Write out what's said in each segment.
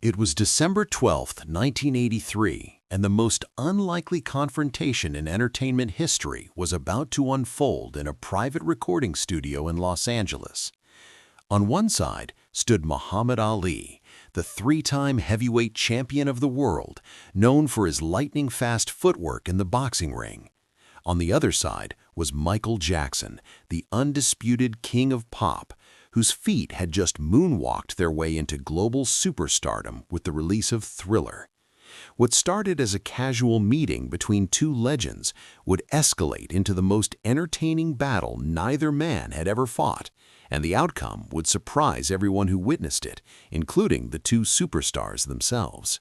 It was December 12th, 1983, and the most unlikely confrontation in entertainment history was about to unfold in a private recording studio in Los Angeles. On one side stood Muhammad Ali, the three-time heavyweight champion of the world, known for his lightning-fast footwork in the boxing ring. On the other side was Michael Jackson, the undisputed king of pop, whose feet had just moonwalked their way into global superstardom with the release of Thriller. What started as a casual meeting between two legends would escalate into the most entertaining battle neither man had ever fought, and the outcome would surprise everyone who witnessed it, including the two superstars themselves.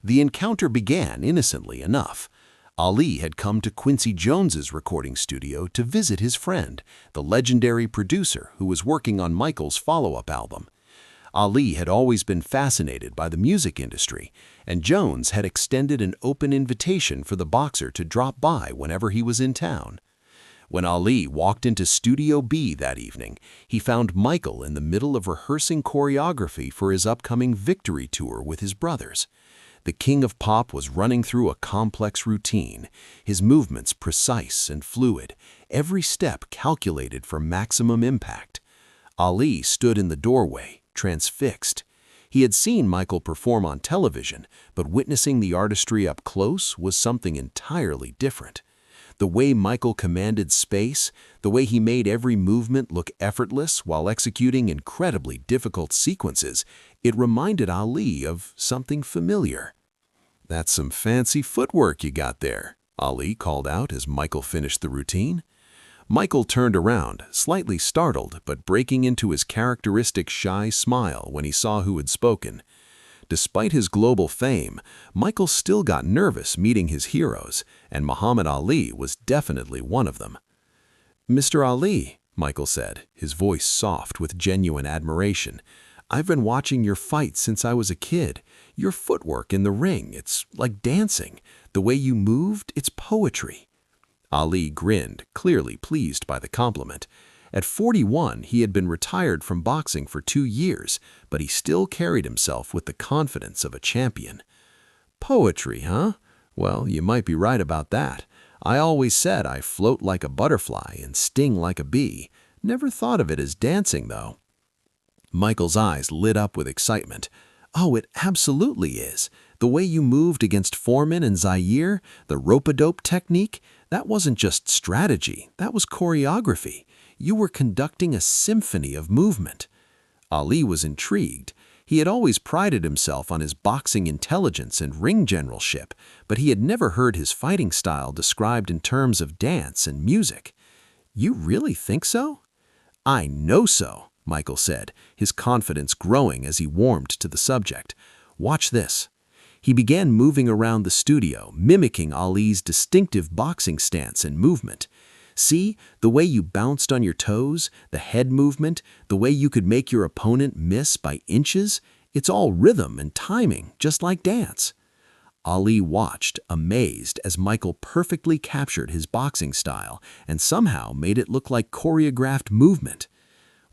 The encounter began innocently enough. Ali had come to Quincy Jones's recording studio to visit his friend, the legendary producer who was working on Michael's follow-up album. Ali had always been fascinated by the music industry, and Jones had extended an open invitation for the boxer to drop by whenever he was in town. When Ali walked into Studio B that evening, he found Michael in the middle of rehearsing choreography for his upcoming Victory Tour with his brothers. The king of pop was running through a complex routine, his movements precise and fluid, every step calculated for maximum impact. Ali stood in the doorway, transfixed. He had seen Michael perform on television, but witnessing the artistry up close was something entirely different. The way Michael commanded space, the way he made every movement look effortless while executing incredibly difficult sequences, it reminded Ali of something familiar. "That's some fancy footwork you got there," Ali called out as Michael finished the routine. Michael turned around, slightly startled, but breaking into his characteristic shy smile when he saw who had spoken. Despite his global fame, Michael still got nervous meeting his heroes, and Muhammad Ali was definitely one of them. "Mr. Ali," Michael said, his voice soft with genuine admiration, "I've been watching your fight since I was a kid. Your footwork in the ring, it's like dancing. The way you moved, it's poetry." Ali grinned, clearly pleased by the compliment. At 41, he had been retired from boxing for 2 years, but he still carried himself with the confidence of a champion. "Poetry, huh? Well, you might be right about that. I always said I float like a butterfly and sting like a bee. Never thought of it as dancing, though." Michael's eyes lit up with excitement. "Oh, it absolutely is. The way you moved against Foreman and Zaire, the rope-a-dope technique, that wasn't just strategy, that was choreography. You were conducting a symphony of movement." Ali was intrigued. He had always prided himself on his boxing intelligence and ring generalship, but he had never heard his fighting style described in terms of dance and music. "You really think so?" "I know so," Michael said, his confidence growing as he warmed to the subject. "Watch this." He began moving around the studio, mimicking Ali's distinctive boxing stance and movement. "See, the way you bounced on your toes, the head movement, the way you could make your opponent miss by inches, it's all rhythm and timing, just like dance." Ali watched, amazed, as Michael perfectly captured his boxing style and somehow made it look like choreographed movement.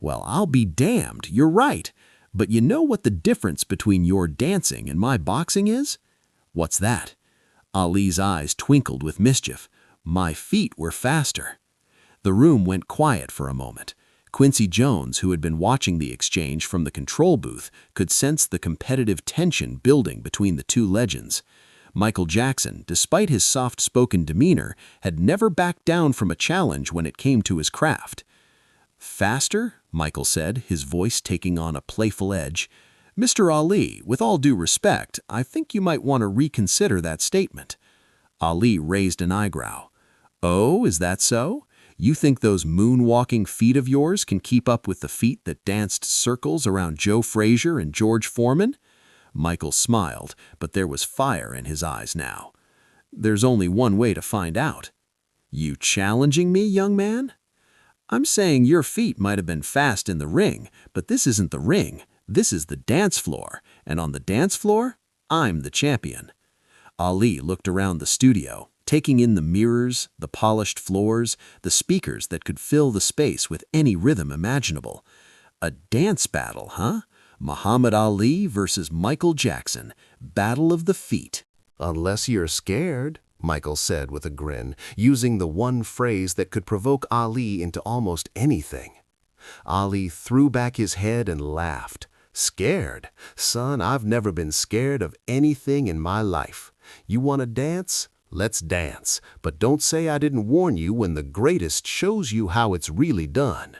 "Well, I'll be damned, you're right. But you know what the difference between your dancing and my boxing is?" "What's that?" Ali's eyes twinkled with mischief. "My feet were faster." The room went quiet for a moment. Quincy Jones, who had been watching the exchange from the control booth, could sense the competitive tension building between the two legends. Michael Jackson, despite his soft-spoken demeanor, had never backed down from a challenge when it came to his craft. "Faster?" Michael said, his voice taking on a playful edge. "Mr. Ali, with all due respect, I think you might want to reconsider that statement." Ali raised an eyebrow. "Oh, is that so? You think those moonwalking feet of yours can keep up with the feet that danced circles around Joe Frazier and George Foreman?" Michael smiled, but there was fire in his eyes now. "There's only one way to find out." "You challenging me, young man?" "I'm saying your feet might have been fast in the ring, but this isn't the ring. This is the dance floor, and on the dance floor, I'm the champion." Ali looked around the studio, taking in the mirrors, the polished floors, the speakers that could fill the space with any rhythm imaginable. "A dance battle, huh? Muhammad Ali versus Michael Jackson, Battle of the Feet. "Unless you're scared," Michael said with a grin, using the one phrase that could provoke Ali into almost anything. Ali threw back his head and laughed. "Scared? Son, I've never been scared of anything in my life. You want to dance? Let's dance. But don't say I didn't warn you when the greatest shows you how it's really done."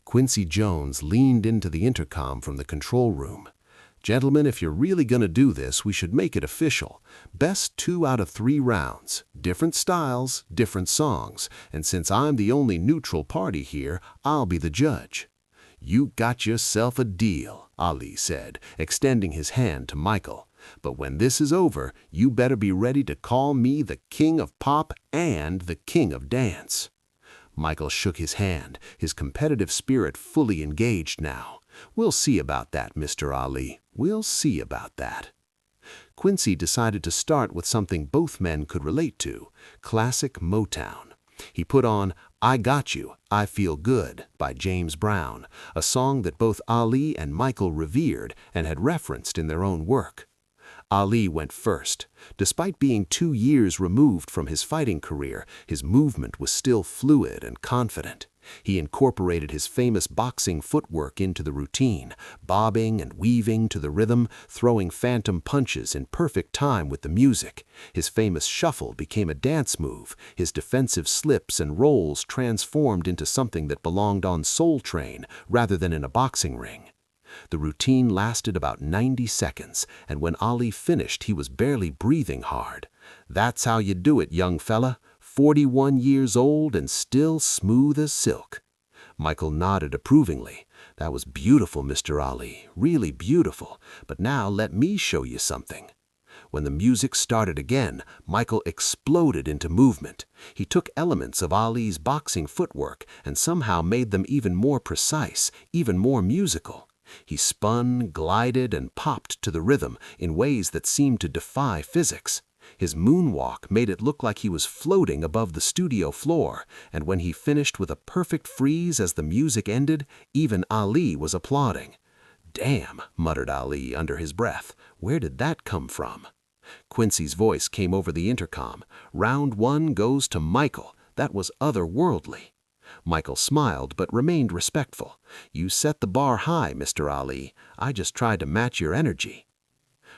Quincy Jones leaned into the intercom from the control room. "Gentlemen, if you're really going to do this, we should make it official. Best 2 out of 3 rounds. Different styles, different songs. And since I'm the only neutral party here, I'll be the judge." "You got yourself a deal," Ali said, extending his hand to Michael. "But when this is over, you better be ready to call me the king of pop and the king of dance." Michael shook his hand, his competitive spirit fully engaged now. "We'll see about that, Mr. Ali. We'll see about that." Quincy decided to start with something both men could relate to, classic Motown. He put on "I Got You, I Feel Good" by James Brown, a song that both Ali and Michael revered and had referenced in their own work. Ali went first. Despite being 2 years removed from his fighting career, his movement was still fluid and confident. He incorporated his famous boxing footwork into the routine, bobbing and weaving to the rhythm, throwing phantom punches in perfect time with the music. His famous shuffle became a dance move, his defensive slips and rolls transformed into something that belonged on Soul Train rather than in a boxing ring. The routine lasted about 90 seconds, and when Ali finished, he was barely breathing hard. "That's how you do it, young fella. 41 years old and still smooth as silk." Michael nodded approvingly. "That was beautiful, Mr. Ali, really beautiful. But now let me show you something." When the music started again, Michael exploded into movement. He took elements of Ali's boxing footwork and somehow made them even more precise, even more musical. He spun, glided, and popped to the rhythm in ways that seemed to defy physics. His moonwalk made it look like he was floating above the studio floor, and when he finished with a perfect freeze as the music ended, even Ali was applauding. "Damn," muttered Ali under his breath. "Where did that come from?" Quincy's voice came over the intercom. "Round 1 goes to Michael. That was otherworldly." Michael smiled but remained respectful. "You set the bar high, Mr. Ali. I just tried to match your energy."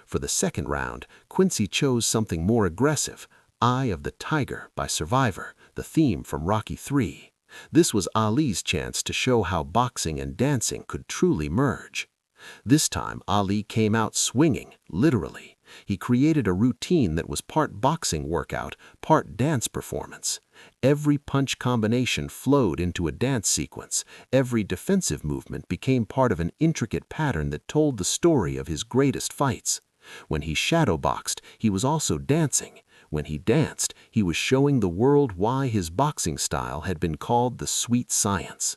For the second round, Quincy chose something more aggressive, "Eye of the Tiger" by Survivor, the theme from Rocky III. This was Ali's chance to show how boxing and dancing could truly merge. This time, Ali came out swinging, literally. He created a routine that was part boxing workout, part dance performance. Every punch combination flowed into a dance sequence. Every defensive movement became part of an intricate pattern that told the story of his greatest fights. When he shadowboxed, he was also dancing. When he danced, he was showing the world why his boxing style had been called the sweet science.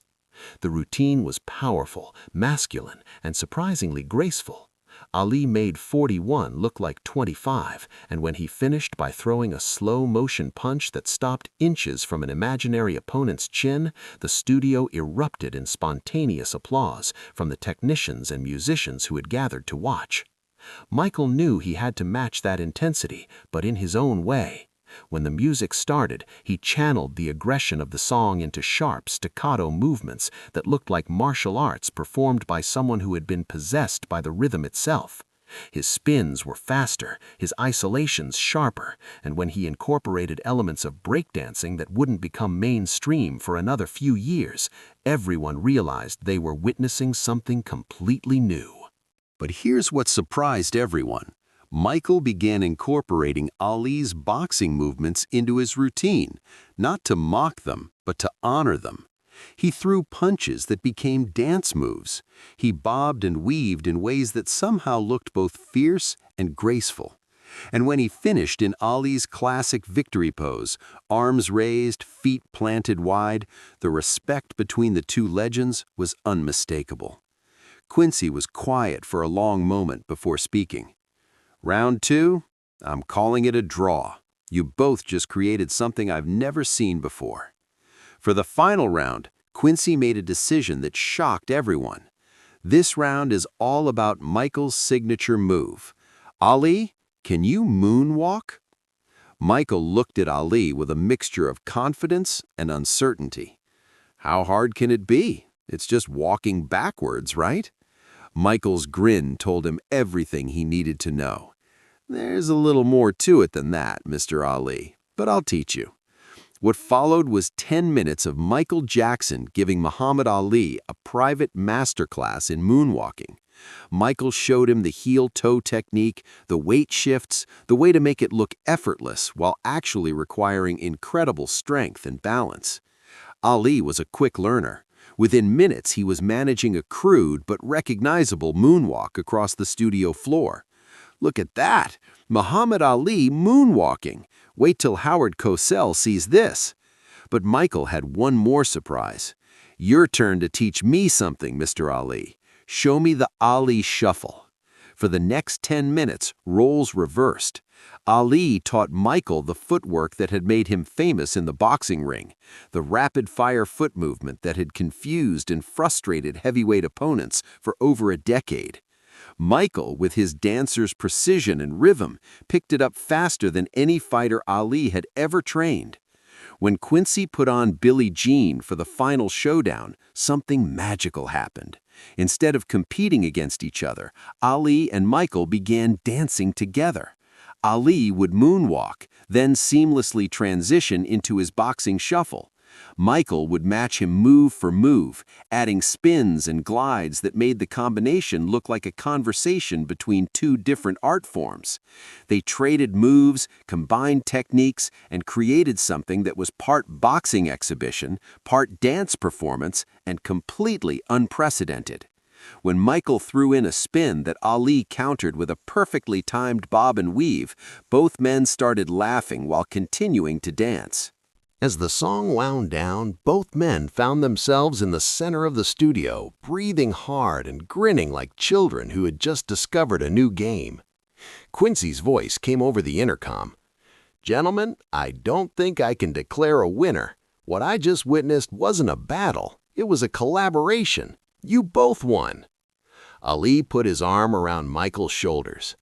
The routine was powerful, masculine, and surprisingly graceful. Ali made 41 look like 25, and when he finished by throwing a slow-motion punch that stopped inches from an imaginary opponent's chin, the studio erupted in spontaneous applause from the technicians and musicians who had gathered to watch. Michael knew he had to match that intensity, but in his own way. When the music started, he channeled the aggression of the song into sharp, staccato movements that looked like martial arts performed by someone who had been possessed by the rhythm itself. His spins were faster, his isolations sharper, and when he incorporated elements of breakdancing that wouldn't become mainstream for another few years, everyone realized they were witnessing something completely new. But here's what surprised everyone. Michael began incorporating Ali's boxing movements into his routine, not to mock them, but to honor them. He threw punches that became dance moves. He bobbed and weaved in ways that somehow looked both fierce and graceful. And when he finished in Ali's classic victory pose, arms raised, feet planted wide, the respect between the two legends was unmistakable. Quincy was quiet for a long moment before speaking. "Round 2, I'm calling it a draw. You both just created something I've never seen before." For the final round, Quincy made a decision that shocked everyone. This round is all about Michael's signature move. Ali, can you moonwalk? Michael looked at Ali with a mixture of confidence and uncertainty. How hard can it be? It's just walking backwards, right? Michael's grin told him everything he needed to know. There's a little more to it than that, Mr. Ali, but I'll teach you. What followed was 10 minutes of Michael Jackson giving Muhammad Ali a private masterclass in moonwalking. Michael showed him the heel-toe technique, the weight shifts, the way to make it look effortless while actually requiring incredible strength and balance. Ali was a quick learner. Within minutes, he was managing a crude but recognizable moonwalk across the studio floor. Look at that! Muhammad Ali moonwalking! Wait till Howard Cosell sees this. But Michael had one more surprise. Your turn to teach me something, Mr. Ali. Show me the Ali shuffle. For the next 10 minutes, roles reversed. Ali taught Michael the footwork that had made him famous in the boxing ring, the rapid-fire foot movement that had confused and frustrated heavyweight opponents for over a decade. Michael, with his dancer's precision and rhythm, picked it up faster than any fighter Ali had ever trained. When Quincy put on Billie Jean for the final showdown, something magical happened. Instead of competing against each other, Ali and Michael began dancing together. Ali would moonwalk, then seamlessly transition into his boxing shuffle. Michael would match him move for move, adding spins and glides that made the combination look like a conversation between two different art forms. They traded moves, combined techniques, and created something that was part boxing exhibition, part dance performance, and completely unprecedented. When Michael threw in a spin that Ali countered with a perfectly timed bob and weave, both men started laughing while continuing to dance. As the song wound down, both men found themselves in the center of the studio, breathing hard and grinning like children who had just discovered a new game. Quincy's voice came over the intercom. "Gentlemen, I don't think I can declare a winner. What I just witnessed wasn't a battle. It was a collaboration. You both won." Ali put his arm around Michael's shoulders.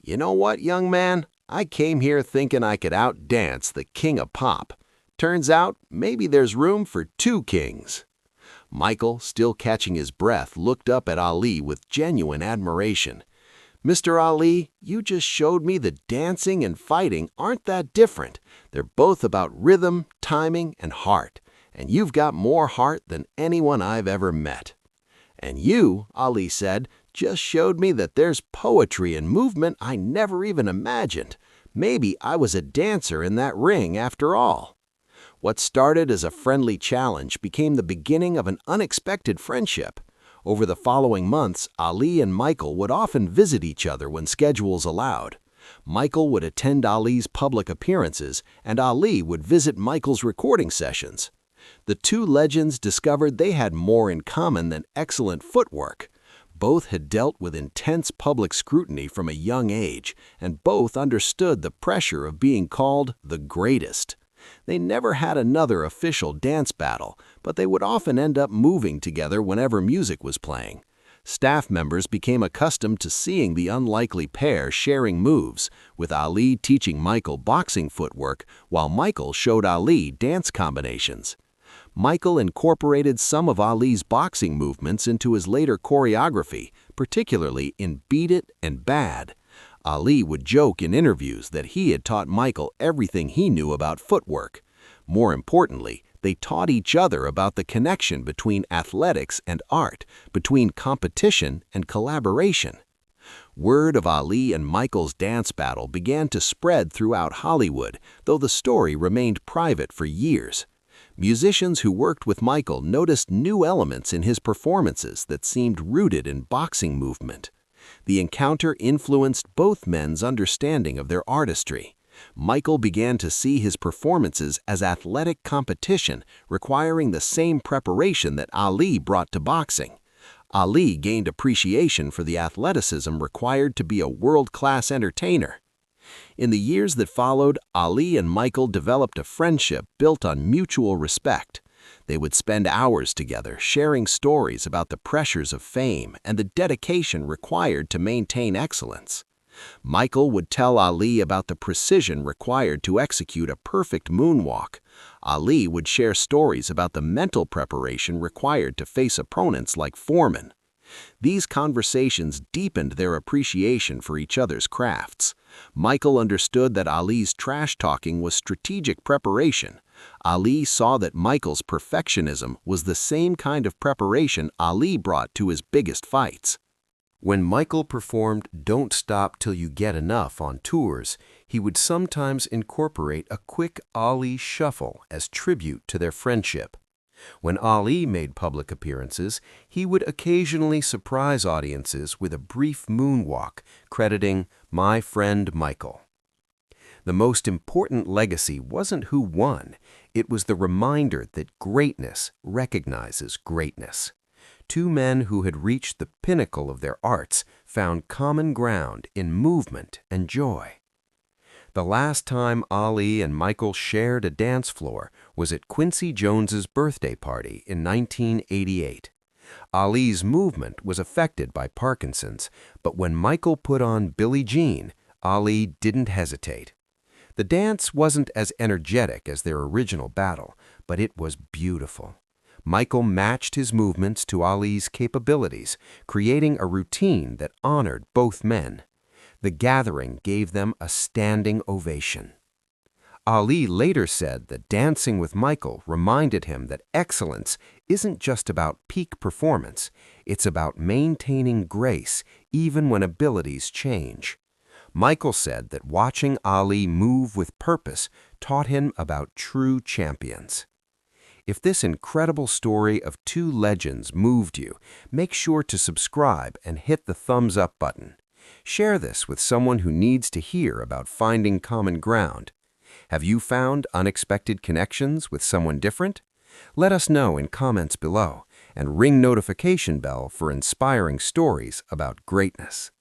"You know what, young man? I came here thinking I could outdance the king of pop. Turns out, maybe there's room for two kings." Michael, still catching his breath, looked up at Ali with genuine admiration. "Mr. Ali, you just showed me that dancing and fighting aren't that different. They're both about rhythm, timing, and heart. And you've got more heart than anyone I've ever met." "And you," Ali said, "just showed me that there's poetry and movement I never even imagined. Maybe I was a dancer in that ring after all." What started as a friendly challenge became the beginning of an unexpected friendship. Over the following months, Ali and Michael would often visit each other when schedules allowed. Michael would attend Ali's public appearances, and Ali would visit Michael's recording sessions. The two legends discovered they had more in common than excellent footwork. Both had dealt with intense public scrutiny from a young age, and both understood the pressure of being called the greatest. They never had another official dance battle, but they would often end up moving together whenever music was playing. Staff members became accustomed to seeing the unlikely pair sharing moves, with Ali teaching Michael boxing footwork while Michael showed Ali dance combinations. Michael incorporated some of Ali's boxing movements into his later choreography, particularly in Beat It and Bad. Ali would joke in interviews that he had taught Michael everything he knew about footwork. More importantly, they taught each other about the connection between athletics and art, between competition and collaboration. Word of Ali and Michael's dance battle began to spread throughout Hollywood, though the story remained private for years. Musicians who worked with Michael noticed new elements in his performances that seemed rooted in boxing movement. The encounter influenced both men's understanding of their artistry. Michael began to see his performances as athletic competition, requiring the same preparation that Ali brought to boxing. Ali gained appreciation for the athleticism required to be a world-class entertainer. In the years that followed, Ali and Michael developed a friendship built on mutual respect. They would spend hours together sharing stories about the pressures of fame and the dedication required to maintain excellence. Michael would tell Ali about the precision required to execute a perfect moonwalk. Ali would share stories about the mental preparation required to face opponents like Foreman. These conversations deepened their appreciation for each other's crafts. Michael understood that Ali's trash-talking was strategic preparation. Ali saw that Michael's perfectionism was the same kind of preparation Ali brought to his biggest fights. When Michael performed Don't Stop Till You Get Enough on tours, he would sometimes incorporate a quick Ali shuffle as tribute to their friendship. When Ali made public appearances, he would occasionally surprise audiences with a brief moonwalk, crediting "My friend Michael." The most important legacy wasn't who won, it was the reminder that greatness recognizes greatness. Two men who had reached the pinnacle of their arts found common ground in movement and joy. The last time Ali and Michael shared a dance floor was at Quincy Jones's birthday party in 1988. Ali's movement was affected by Parkinson's, but when Michael put on Billie Jean, Ali didn't hesitate. The dance wasn't as energetic as their original battle, but it was beautiful. Michael matched his movements to Ali's capabilities, creating a routine that honored both men. The gathering gave them a standing ovation. Ali later said that dancing with Michael reminded him that excellence isn't just about peak performance, it's about maintaining grace even when abilities change. Michael said that watching Ali move with purpose taught him about true champions. If this incredible story of two legends moved you, make sure to subscribe and hit the thumbs up button. Share this with someone who needs to hear about finding common ground. Have you found unexpected connections with someone different? Let us know in comments below and ring notification bell for inspiring stories about greatness.